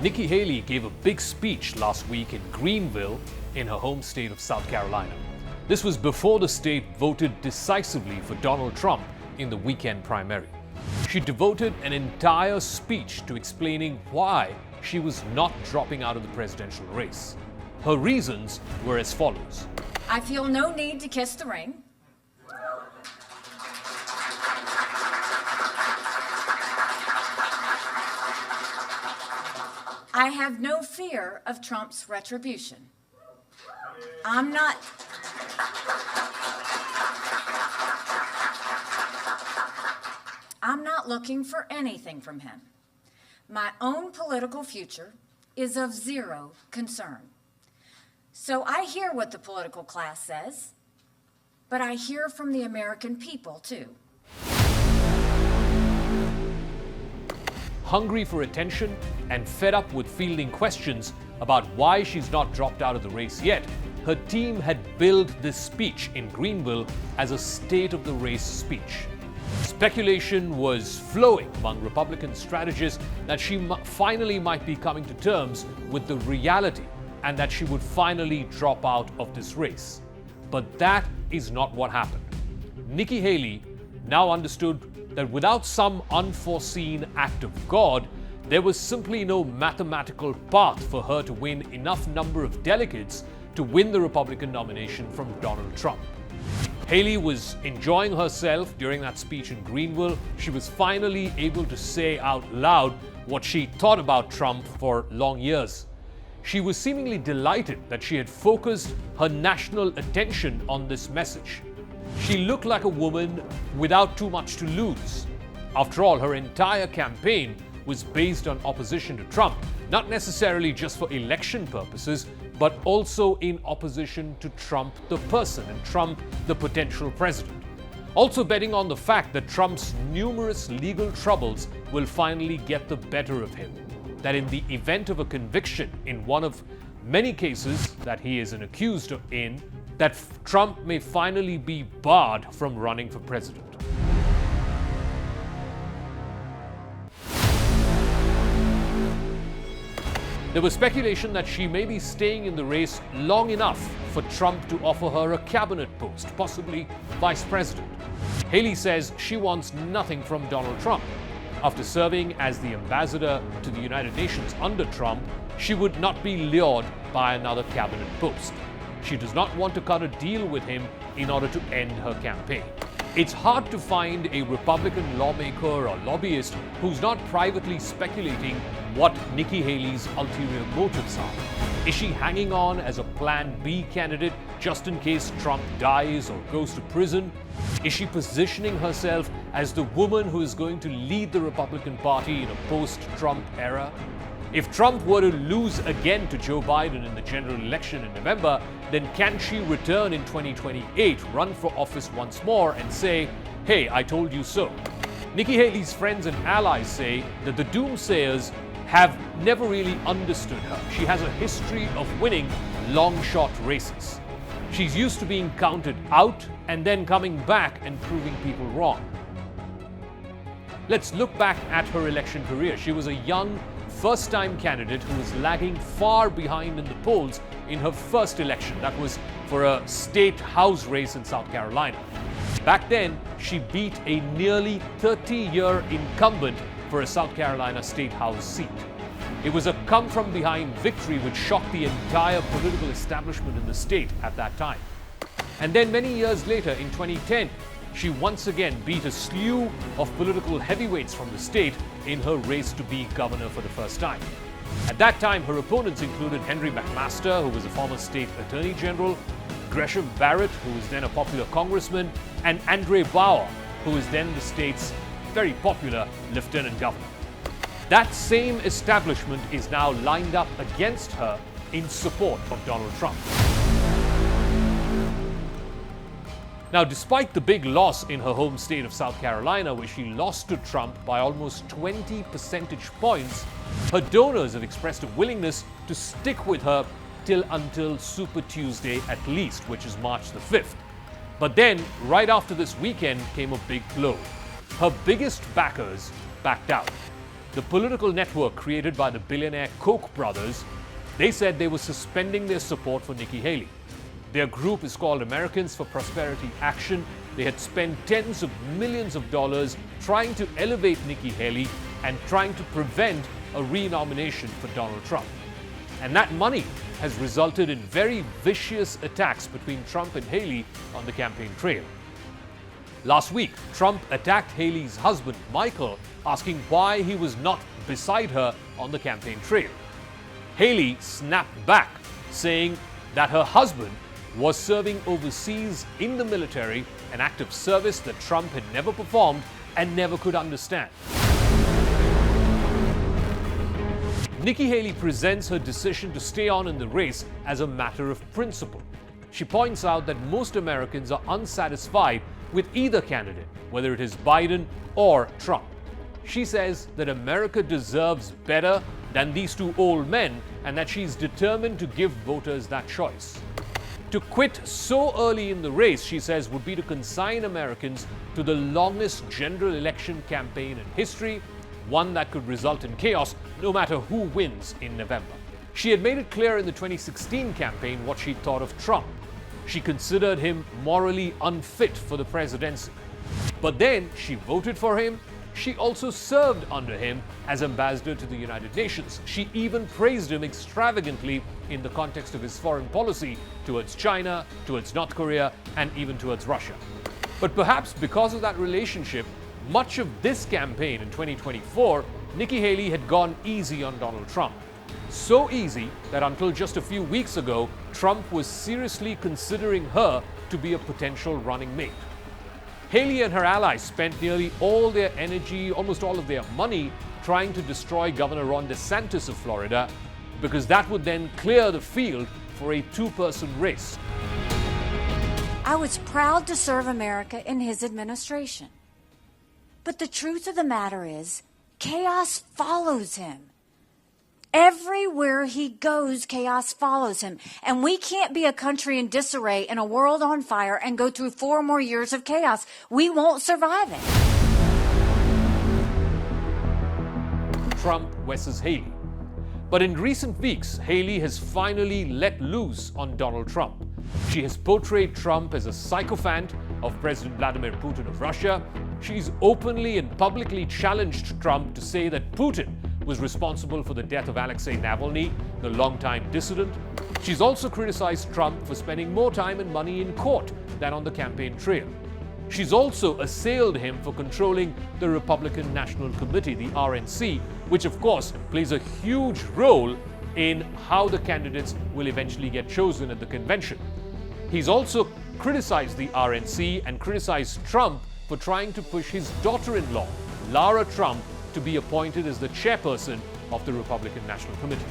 Nikki Haley gave a big speech last week in Greenville in her home state of South Carolina. This was before the state voted decisively for Donald Trump in the weekend primary. She devoted an entire speech to explaining why she was not dropping out of the presidential race. Her reasons were as follows. I feel no need to kiss the ring. I have no fear of Trump's retribution. I'm not looking for anything from him. My own political future is of zero concern. So I hear what the political class says, but I hear from the American people too. Hungry for attention and fed up with fielding questions about why she's not dropped out of the race yet, her team had billed this speech in Greenville as a state of the race speech. Speculation was flowing among Republican strategists that she finally might be coming to terms with the reality and that she would finally drop out of this race. But that is not what happened. Nikki Haley now understood that without some unforeseen act of God, there was simply no mathematical path for her to win enough number of delegates to win the Republican nomination from Donald Trump. Haley was enjoying herself during that speech in Greenville. She was finally able to say out loud what she thought about Trump for long years. She was seemingly delighted that she had focused her national attention on this message. She looked like a woman without too much to lose. After all, her entire campaign was based on opposition to Trump, not necessarily just for election purposes, but also in opposition to Trump the person and Trump the potential president. Also betting on the fact that Trump's numerous legal troubles will finally get the better of him. That in the event of a conviction in one of many cases that he is accused in, that Trump may finally be barred from running for president. There was speculation that she may be staying in the race long enough for Trump to offer her a cabinet post, possibly vice president. Haley says she wants nothing from Donald Trump. After serving as the ambassador to the United Nations under Trump, she would not be lured by another cabinet post. She does not want to cut a deal with him in order to end her campaign. It's hard to find a Republican lawmaker or lobbyist who's not privately speculating what Nikki Haley's ulterior motives are. Is she hanging on as a Plan B candidate just in case Trump dies or goes to prison? Is she positioning herself as the woman who is going to lead the Republican Party in a post-Trump era? If Trump were to lose again to Joe Biden in the general election in November, then can she return in 2028, run for office once more and say, "Hey, I told you so"? Nikki Haley's friends and allies say that the doomsayers have never really understood her. She has a history of winning long-shot races. She's used to being counted out and then coming back and proving people wrong. Let's look back at her election career. She was a young, first-time candidate who was lagging far behind in the polls in her first election. That was for a state house race in South Carolina. Back then, she beat a nearly 30-year incumbent for a South Carolina state house seat. It was a come-from-behind victory which shocked the entire political establishment in the state at that time. And then many years later, in 2010, she once again beat a slew of political heavyweights from the state in her race to be governor for the first time. At that time, her opponents included Henry McMaster, who was a former state attorney general, Gresham Barrett, who was then a popular congressman, and Andre Bauer, who was then the state's very popular lieutenant governor. That same establishment is now lined up against her in support of Donald Trump. Now, despite the big loss in her home state of South Carolina, where she lost to Trump by almost 20 percentage points, her donors have expressed a willingness to stick with her until Super Tuesday at least, which is March the 5th. But then, right after this weekend, came a big blow. Her biggest backers backed out. the political network created by the billionaire Koch brothers, they said they were suspending their support for Nikki Haley. Their group is called Americans for Prosperity Action. They had spent tens of millions of dollars trying to elevate Nikki Haley and trying to prevent a re-nomination for Donald Trump. And that money has resulted in very vicious attacks between Trump and Haley on the campaign trail. Last week, Trump attacked Haley's husband, Michael, asking why he was not beside her on the campaign trail. Haley snapped back, saying that her husband was serving overseas in the military, an act of service that Trump had never performed and never could understand. Nikki Haley presents her decision to stay on in the race as a matter of principle. She points out that most Americans are unsatisfied with either candidate, whether it is Biden or Trump. She says that America deserves better than these two old men and that she's determined to give voters that choice. To quit so early in the race, she says, would be to consign Americans to the longest general election campaign in history, one that could result in chaos no matter who wins in November. She had made it clear in the 2016 campaign what she thought of Trump. She considered him morally unfit for the presidency. But then she voted for him. She also served under him as ambassador to the United Nations. She even praised him extravagantly in the context of his foreign policy towards China, towards North Korea, and even towards Russia. But perhaps because of that relationship, much of this campaign in 2024, Nikki Haley had gone easy on Donald Trump. So easy that until just a few weeks ago, Trump was seriously considering her to be a potential running mate. Haley and her allies spent nearly all their energy, almost all of their money, trying to destroy Governor Ron DeSantis of Florida, because that would then clear the field for a two-person race. I was proud to serve America in his administration. But the truth of the matter is, chaos follows him. Everywhere he goes, chaos follows him. And we can't be a country in disarray and a world on fire and go through 4 more years of chaos. We won't survive it. Trump versus Haley. But in recent weeks, Haley has finally let loose on Donald Trump. She has portrayed Trump as a sycophant of President Vladimir Putin of Russia. She's openly and publicly challenged Trump to say that Putin was responsible for the death of Alexei Navalny, the longtime dissident. She's also criticized Trump for spending more time and money in court than on the campaign trail. She's also assailed him for controlling the Republican National Committee, the RNC, which of course plays a huge role in how the candidates will eventually get chosen at the convention. He's also criticized the RNC and criticized Trump for trying to push his daughter-in-law, Lara Trump, to be appointed as the chairperson of the Republican National Committee.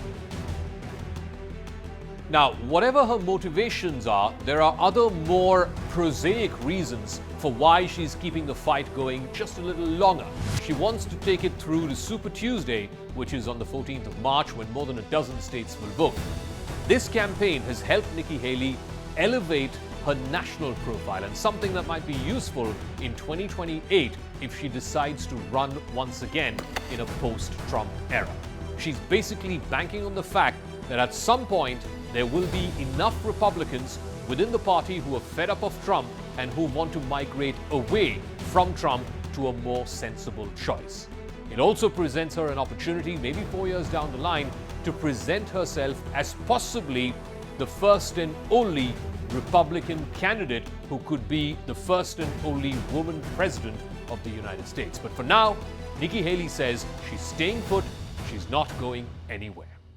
Now, whatever her motivations are, there are other more prosaic reasons for why she's keeping the fight going just a little longer. She wants to take it through to Super Tuesday, which is on the 14th of March, when more than a dozen states will vote. This campaign has helped Nikki Haley elevate her national profile, and something that might be useful in 2028 if she decides to run once again in a post-Trump era. She's basically banking on the fact that at some point there will be enough Republicans within the party who are fed up of Trump and who want to migrate away from Trump to a more sensible choice. It also presents her an opportunity, maybe 4 years down the line, to present herself as possibly the first and only Republican candidate who could be the first and only woman president of the United States. But for now, Nikki Haley says she's staying put, she's not going anywhere.